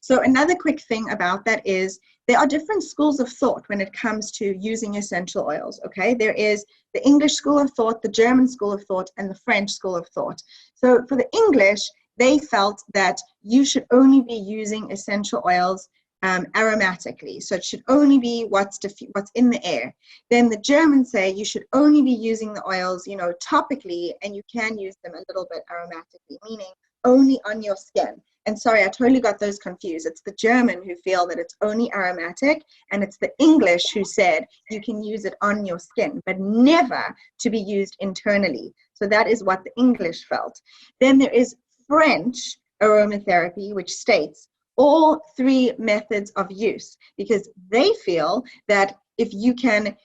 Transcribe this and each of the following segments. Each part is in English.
So another quick thing about that is there are different schools of thought when it comes to using essential oils, okay? There is the English school of thought, the German school of thought, and the French school of thought. So for the English, they felt that you should only be using essential oils aromatically. So it should only be what's in the air. Then the Germans say you should only be using the oils, you know, topically, and you can use them a little bit aromatically, meaning only on your skin. And sorry, I totally got those confused. It's the German who feel that it's only aromatic, and it's the English who said you can use it on your skin, but never to be used internally. So that is what the English felt. Then there is French aromatherapy, which states all three methods of use, because they feel that if you can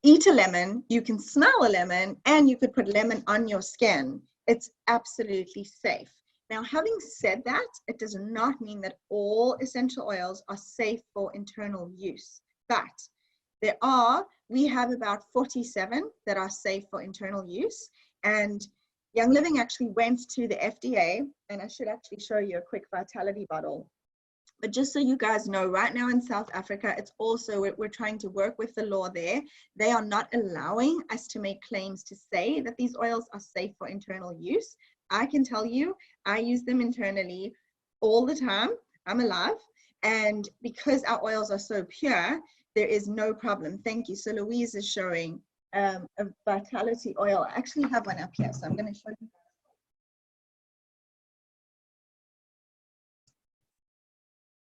eat a lemon, you can smell a lemon, and you could put lemon on your skin, it's absolutely safe. Now, having said that, it does not mean that all essential oils are safe for internal use, but we have about 47 that are safe for internal use, and Young Living actually went to the FDA, and I should actually show you a quick vitality bottle. But just so you guys know, right now in South Africa, it's also, we're trying to work with the law there. They are not allowing us to make claims to say that these oils are safe for internal use. I can tell you, I use them internally all the time. I'm alive. And because our oils are so pure, there is no problem. Thank you. So Louise is showing a vitality oil. I actually have one up here, so I'm going to show you.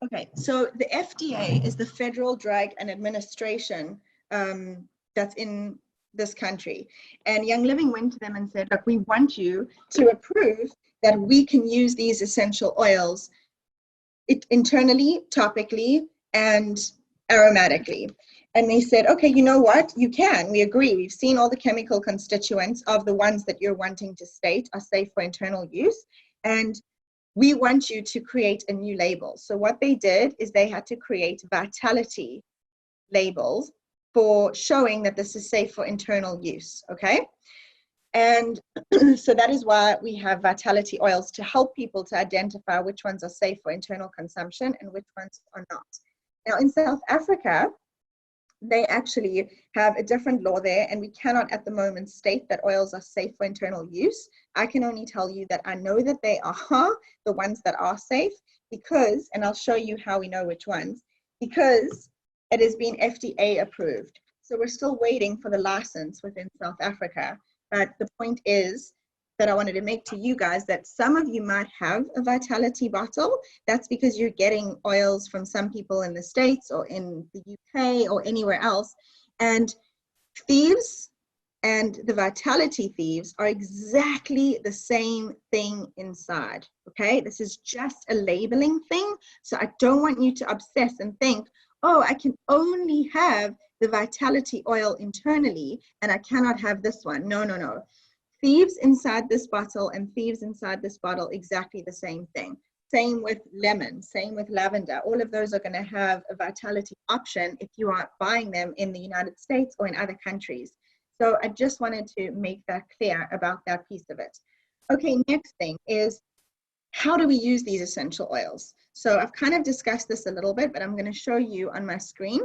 Okay, so the FDA is the Federal Drug and Administration that's in this country. And Young Living went to them and said, look, we want you to approve that we can use these essential oils internally, topically, and aromatically. And they said, okay, you know what? You can. We agree. We've seen all the chemical constituents of the ones that you're wanting to state are safe for internal use. And we want you to create a new label. So what they did is they had to create vitality labels for showing that this is safe for internal use, okay? And so that is why we have vitality oils, to help people to identify which ones are safe for internal consumption and which ones are not. Now in South Africa, they actually have a different law there, and we cannot at the moment state that oils are safe for internal use. I can only tell you that I know that they are the ones that are safe because, and I'll show you how we know which ones, because it has been FDA approved. So we're still waiting for the license within South Africa. But the point is that I wanted to make to you guys that some of you might have a vitality bottle. That's because you're getting oils from some people in the States or in the UK or anywhere else. And thieves and the vitality thieves are exactly the same thing inside, okay? This is just a labeling thing. So I don't want you to obsess and think, oh, I can only have the vitality oil internally and I cannot have this one. No, no, no. Thieves inside this bottle and thieves inside this bottle, exactly the same thing. Same with lemon, same with lavender. All of those are going to have a vitality option if you are buying them in the United States or in other countries. So I just wanted to make that clear about that piece of it. Okay, next thing is, how do we use these essential oils? So I've kind of discussed this a little bit, but I'm going to show you on my screen.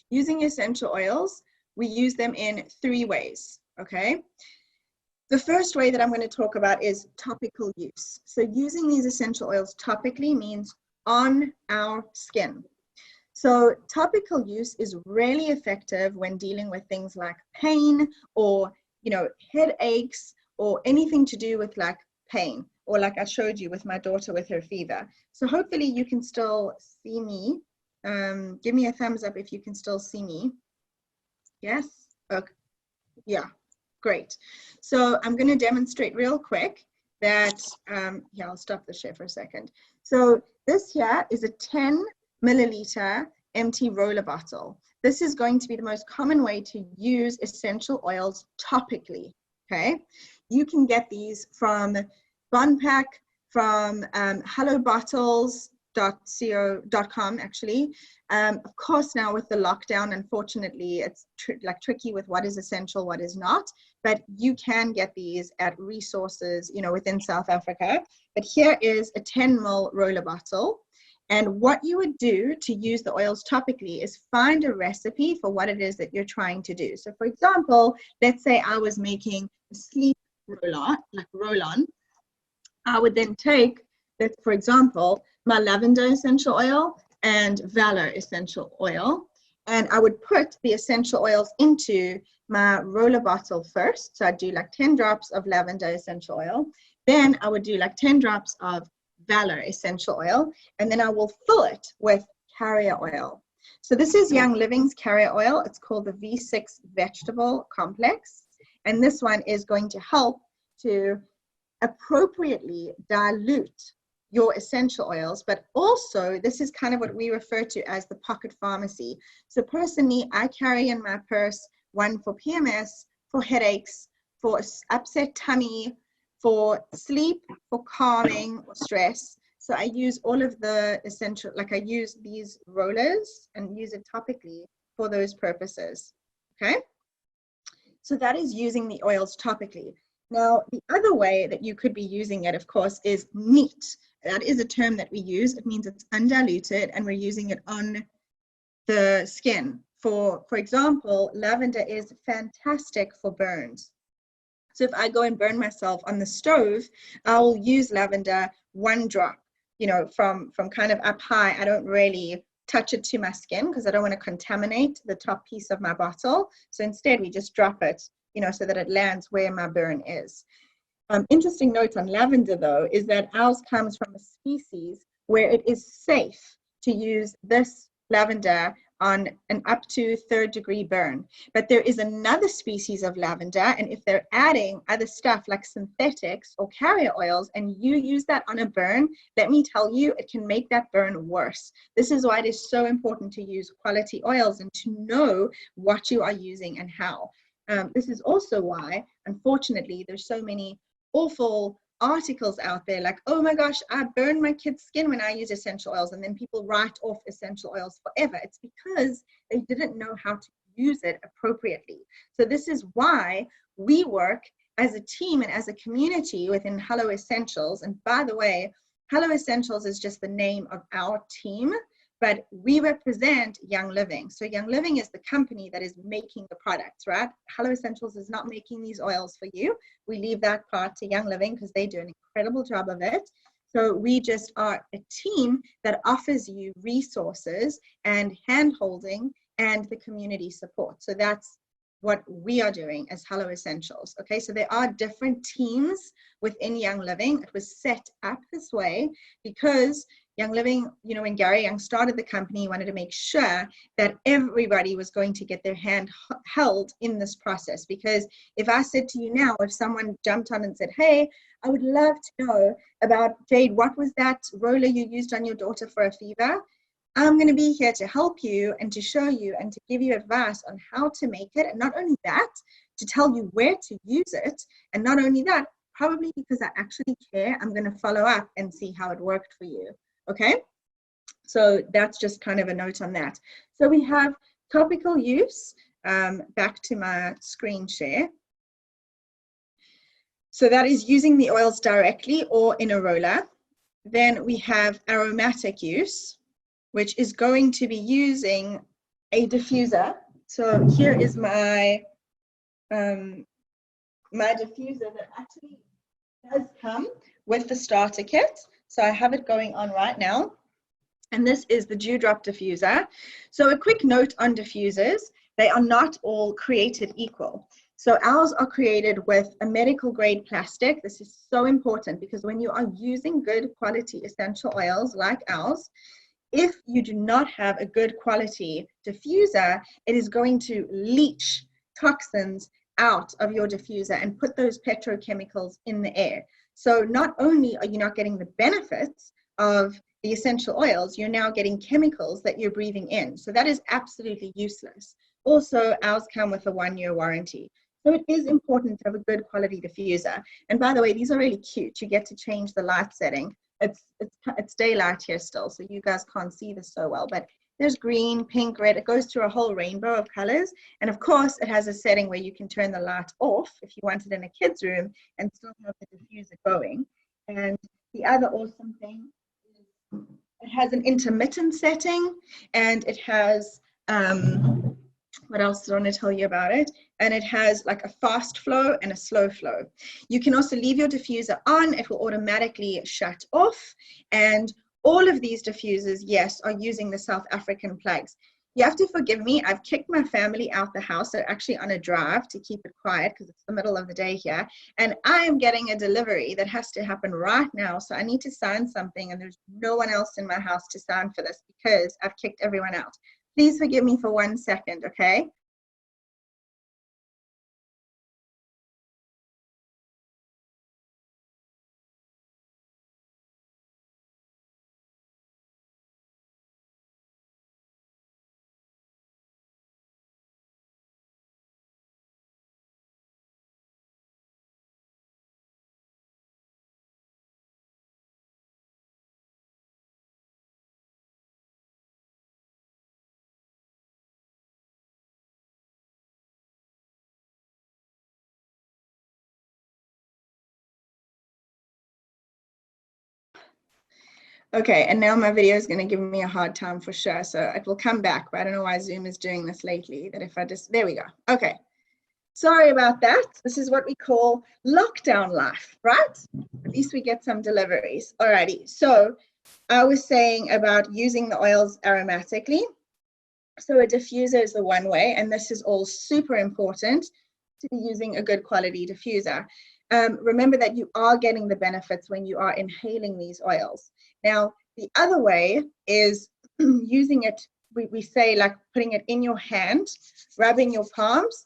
Using essential oils, we use them in 3 ways. Okay, the first way that I'm going to talk about is topical use. So using these essential oils topically means on our skin. So topical use is really effective when dealing with things like pain or, you know, headaches or anything to do with like pain, or like I showed you with my daughter with her fever. So hopefully you can still see me. Give me a thumbs up if you can still see me. Yes? Okay. Yeah. Great. So I'm going to demonstrate real quick that, yeah, I'll stop the share for a second. So this here is a 10 milliliter empty roller bottle. This is going to be the most common way to use essential oils topically, okay? You can get these from Bonpack, from Hello Bottles, .com actually. Of course, now with the lockdown, unfortunately, it's tricky with what is essential, what is not, but you can get these at resources, you know, within South Africa. But here is a 10 ml roller bottle. And what you would do to use the oils topically is find a recipe for what it is that you're trying to do. So for example, let's say I was making a sleep roll-on. I would then take, for example, my lavender essential oil and Valor essential oil, and I would put the essential oils into my roller bottle first. So I'd do like 10 drops of lavender essential oil. Then I would do like 10 drops of Valor essential oil, and then I will fill it with carrier oil. So this is Young Living's carrier oil. It's called the V6 Vegetable Complex, and this one is going to help to appropriately dilute your essential oils, but also this is kind of what we refer to as the pocket pharmacy. So personally, I carry in my purse one for PMS, for headaches, for upset tummy, for sleep, for calming or stress. So I use all of the essential, like I use these rollers and use it topically for those purposes. Okay, so that is using the oils topically. Now, the other way that you could be using it, of course, is neat. That is a term that we use. It means it's undiluted and we're using it on the skin. For example, lavender is fantastic for burns. So if I go and burn myself on the stove, I'll use lavender 1 drop, you know, from kind of up high. I don't really touch it to my skin because I don't want to contaminate the top piece of my bottle. So instead we just drop it, you know, so that it lands where my burn is. Interesting note on lavender though, is that ours comes from a species where it is safe to use this lavender on an up to 3rd degree burn. But there is another species of lavender, and if they're adding other stuff like synthetics or carrier oils and you use that on a burn, let me tell you, it can make that burn worse. This is why it is so important to use quality oils and to know what you are using and how. This is also why, unfortunately, there's so many awful articles out there like, oh my gosh, I burned my kid's skin when I use essential oils, and then people write off essential oils forever. It's because they didn't know how to use it appropriately. So this is why we work as a team and as a community within Hello Essentials. And by the way, Hello Essentials is just the name of our team, but we represent Young Living. So Young Living is the company that is making the products, right? Hello Essentials is not making these oils for you. We leave that part to Young Living because they do an incredible job of it. So we just are a team that offers you resources and hand-holding and the community support. So that's what we are doing as Hello Essentials. Okay, so there are different teams within Young Living. It was set up this way because Young Living, you know, when Gary Young started the company, he wanted to make sure that everybody was going to get their hand held in this process. Because if I said to you now, if someone jumped on and said, hey, I would love to know about, Jade, what was that roller you used on your daughter for a fever? I'm going to be here to help you and to show you and to give you advice on how to make it. And not only that, to tell you where to use it. And not only that, probably because I actually care, I'm going to follow up and see how it worked for you. Okay, so that's just kind of a note on that. So we have Topical Use, back to my screen share. So that is using the oils directly or in a roller. Then we have Aromatic Use, which is going to be using a diffuser. So here is my, my diffuser that actually does come with the starter kit. So I have it going on right now. And this is the Dewdrop diffuser. So a quick note on diffusers, they are not all created equal. So ours are created with a medical grade plastic. This is so important because when you are using good quality essential oils like ours, if you do not have a good quality diffuser, it is going to leach toxins out of your diffuser and put those petrochemicals in the air. So not only are you not getting the benefits of the essential oils, you're now getting chemicals that you're breathing in. So that is absolutely useless. Also, ours come with a 1-year warranty. So it is important to have a good quality diffuser. And by the way, these are really cute. You get to change the light setting it's daylight here still, so you guys can't see this so well, but there's green, pink, red. It goes through a whole rainbow of colors. And of course, it has a setting where you can turn the light off if you want it in a kid's room and still have the diffuser going. And the other awesome thing is it has an intermittent setting, and it has what else do I want to tell you about it? And it has like a fast flow and a slow flow. You can also leave your diffuser on. It will automatically shut off. And all of these diffusers, yes, are using the South African plugs. You have to forgive me. I've kicked my family out the house. They're actually on a drive to keep it quiet because it's the middle of the day here. And I am getting a delivery that has to happen right now. So I need to sign something, and there's no one else in my house to sign for this because I've kicked everyone out. Please forgive me for 1 second, okay? Okay, and now my video is going to give me a hard time for sure, so it will come back, but I don't know why Zoom is doing this lately, that if I just, there we go. Okay, sorry about that. This is what we call lockdown life, right? At least we get some deliveries. Alrighty, so I was saying about using the oils aromatically. So a diffuser is the one way, and this is all super important to be using a good quality diffuser. Remember that you are getting the benefits when you are inhaling these oils. Now, the other way is using it, we say like putting it in your hand, rubbing your palms,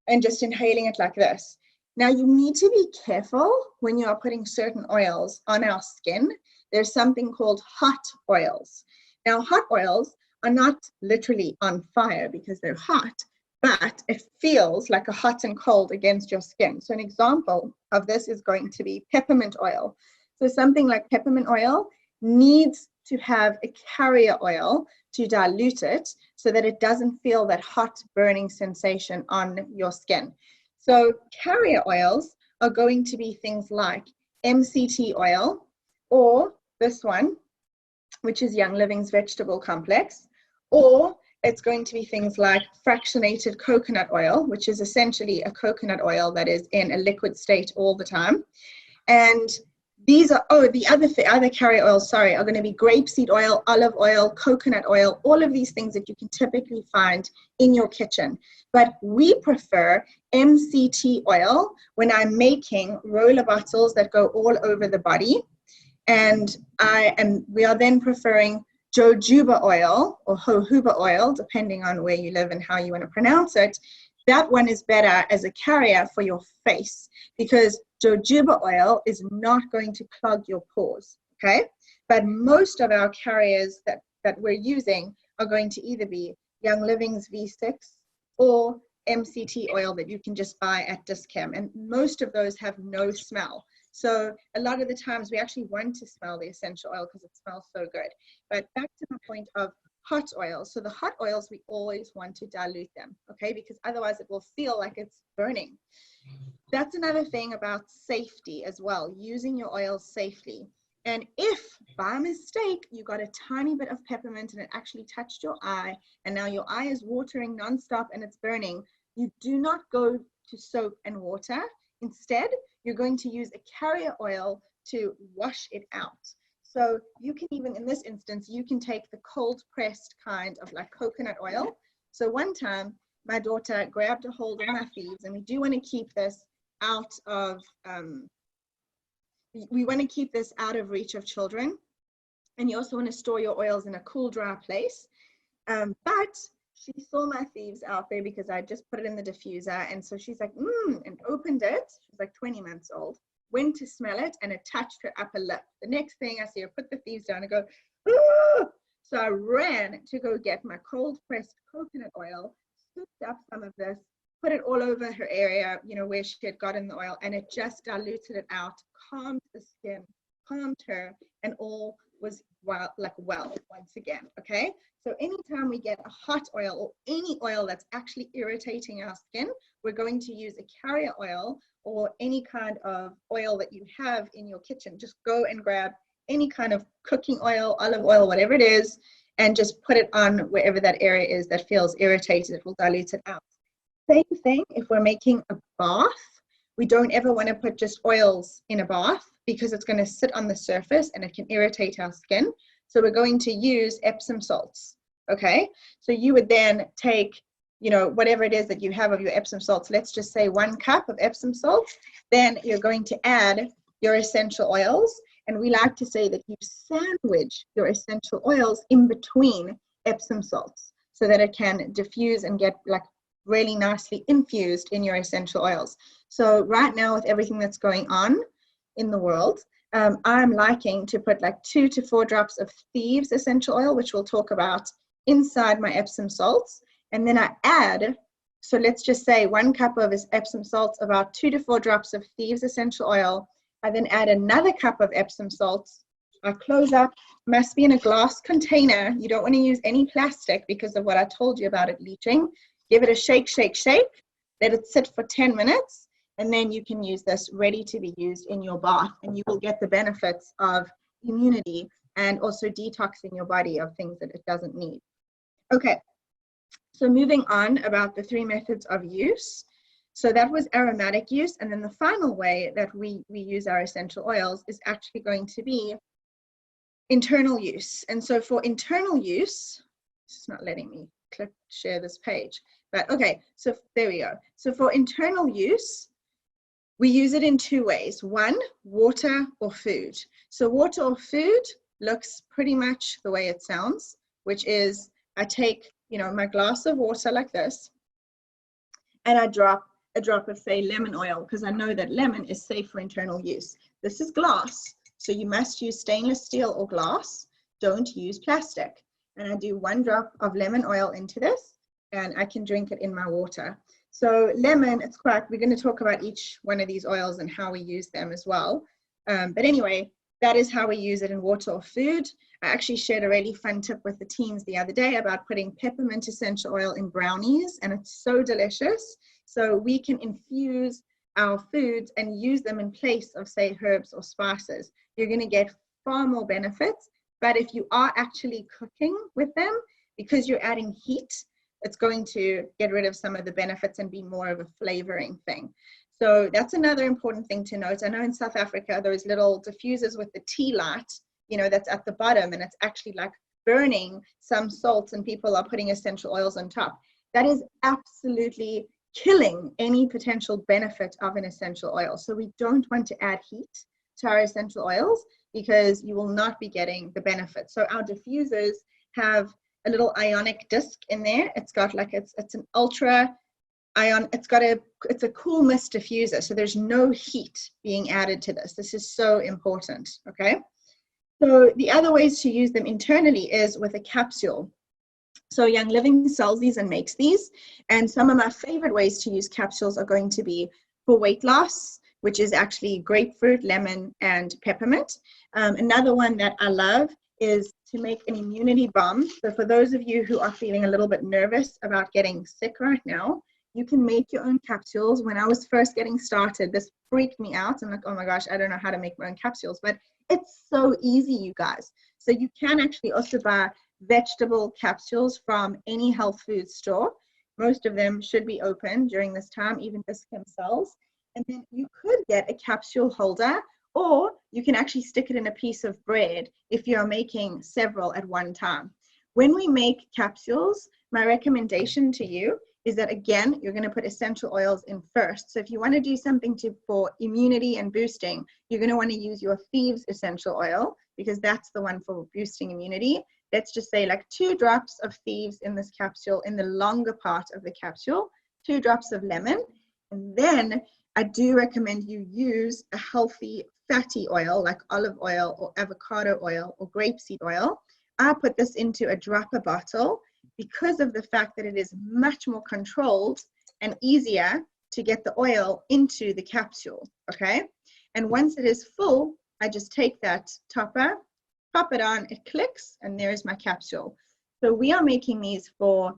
and just inhaling it like this. Now, you need to be careful when you are putting certain oils on our skin. There's something called hot oils. Now, hot oils are not literally on fire because they're hot, but it feels like a hot and cold against your skin. So an example of this is going to be peppermint oil. So something like peppermint oil needs to have a carrier oil to dilute it so that it doesn't feel that hot burning sensation on your skin. So carrier oils are going to be things like MCT oil, or this one, which is Young Living's vegetable complex, or it's going to be things like fractionated coconut oil, which is essentially a coconut oil that is in a liquid state all the time. And these are, the other carrier oils, sorry, are going to be grapeseed oil, olive oil, coconut oil, all of these things that you can typically find in your kitchen. But we prefer MCT oil when I'm making roller bottles that go all over the body. And we are then preferring jojoba oil or jojoba oil, depending on where you live and how you want to pronounce it. That one is better as a carrier for your face because jojoba oil is not going to clog your pores, okay? But most of our carriers that we're using are going to either be Young Living's V6 or MCT oil that you can just buy at Discam. And most of those have no smell. So a lot of the times we actually want to smell the essential oil because it smells so good. But back to the point of hot oils. So the hot oils, we always want to dilute them, okay? Because otherwise it will feel like it's burning. That's another thing about safety as well, using your oils safely. And if by mistake you got a tiny bit of peppermint and it actually touched your eye, and now your eye is watering nonstop and it's burning, you do not go to soap and water. Instead, you're going to use a carrier oil to wash it out. So you can even, in this instance, you can take the cold pressed kind of like coconut oil. So one time, my daughter grabbed a hold of my thieves, and we do want to keep this out of, we want to keep this out of reach of children. And you also want to store your oils in a cool, dry place. But she saw my thieves out there because I just put it in the diffuser. And so she's like, and opened it. She's like 20 months old. Went to smell it, and it touched her upper lip. The next thing I see her put the thieves down and go, ah! So I ran to go get my cold pressed coconut oil, scooped up some of this, put it all over her area, you know, where she had gotten the oil, and it just diluted it out, calmed the skin, calmed her, and all was well once again. Okay, so anytime we get a hot oil or any oil that's actually irritating our skin, we're going to use a carrier oil or any kind of oil that you have in your kitchen. Just go and grab any kind of cooking oil, olive oil, whatever it is, and just put it on wherever that area is that feels irritated. It will dilute it out. Same thing if we're making a bath. We don't ever want to put just oils in a bath because it's going to sit on the surface and it can irritate our skin. So we're going to use Epsom salts. Okay, so you would then take, you know, whatever it is that you have of your Epsom salts, let's just say 1 cup of Epsom salts, then you're going to add your essential oils. And we like to say that you sandwich your essential oils in between Epsom salts so that it can diffuse and get like really nicely infused in your essential oils. So right now with everything that's going on in the world, I'm liking to put like 2 to 4 drops of thieves essential oil, which we'll talk about, inside my Epsom salts. And then I add, so let's just say 1 cup of Epsom salts, about 2 to 4 drops of thieves essential oil. I then add another cup of Epsom salts. I close up, must be in a glass container. You don't want to use any plastic because of what I told you about it leaching. Give it a shake, shake, shake. Let it sit for 10 minutes. And then you can use this ready to be used in your bath. And you will get the benefits of immunity and also detoxing your body of things that it doesn't need. Okay, so moving on about the 3 methods of use. So that was aromatic use. And then the final way that we use our essential oils is actually going to be internal use. And so for internal use, it's not letting me share this page, but okay, so there we go. So for internal use, we use it in 2 ways. 1, water or food. So water or food looks pretty much the way it sounds, which is I take, you know, my glass of water like this, and I drop a drop of, say, lemon oil, because I know that lemon is safe for internal use. This is glass, so you must use stainless steel or glass. Don't use plastic. And I do 1 drop of lemon oil into this, and I can drink it in my water. So lemon, it's quite, we're going to talk about each one of these oils and how we use them as well. But anyway, that is how we use it in water or food. I actually shared a really fun tip with the teams the other day about putting peppermint essential oil in brownies, and it's so delicious. So we can infuse our foods and use them in place of, say, herbs or spices. You're going to get far more benefits. But if you are actually cooking with them, because you're adding heat, it's going to get rid of some of the benefits and be more of a flavoring thing. So that's another important thing to note. I know in South Africa, those little diffusers with the tea light, you know, that's at the bottom, and it's actually like burning some salts, and people are putting essential oils on top. That is absolutely killing any potential benefit of an essential oil. So we don't want to add heat to our essential oils because you will not be getting the benefit. So our diffusers have a little ionic disc in there. It's got like, it's an ultra ion, it's a cool mist diffuser. So there's no heat being added to this. This is so important, okay? So the other ways to use them internally is with a capsule. So Young Living sells these and makes these. And some of my favorite ways to use capsules are going to be for weight loss, which is actually grapefruit, lemon, and peppermint. Another one that I love is to make an immunity bomb. So for those of you who are feeling a little bit nervous about getting sick right now, you can make your own capsules. When I was first getting started, this freaked me out. I'm like, oh my gosh, I don't know how to make my own capsules, but it's so easy, you guys. So you can actually also buy vegetable capsules from any health food store. Most of them should be open during this time, even Biscam sells. And then you could get a capsule holder, or you can actually stick it in a piece of bread if you're making several at one time. When we make capsules, my recommendation to you is that, again, you're going to put essential oils in first. So if you want to do something for immunity and boosting, you're going to want to use your thieves essential oil, because that's the one for boosting immunity. Let's just say like 2 drops of thieves in this capsule, in the longer part of the capsule, 2 drops of lemon. And then I do recommend you use a healthy fatty oil like olive oil or avocado oil or grapeseed oil. I put this into a dropper bottle because of the fact that it is much more controlled and easier to get the oil into the capsule, okay? And once it is full, I just take that topper, pop it on, it clicks, and there's my capsule. So we are making these for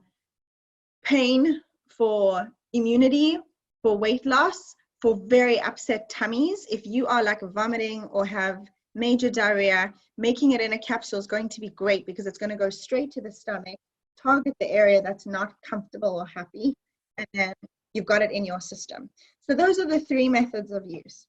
pain, for immunity, for weight loss, for very upset tummies. If you are like vomiting or have major diarrhea, making it in a capsule is going to be great because it's going to go straight to the stomach, target the area that's not comfortable or happy, and then you've got it in your system. So those are the 3 methods of use.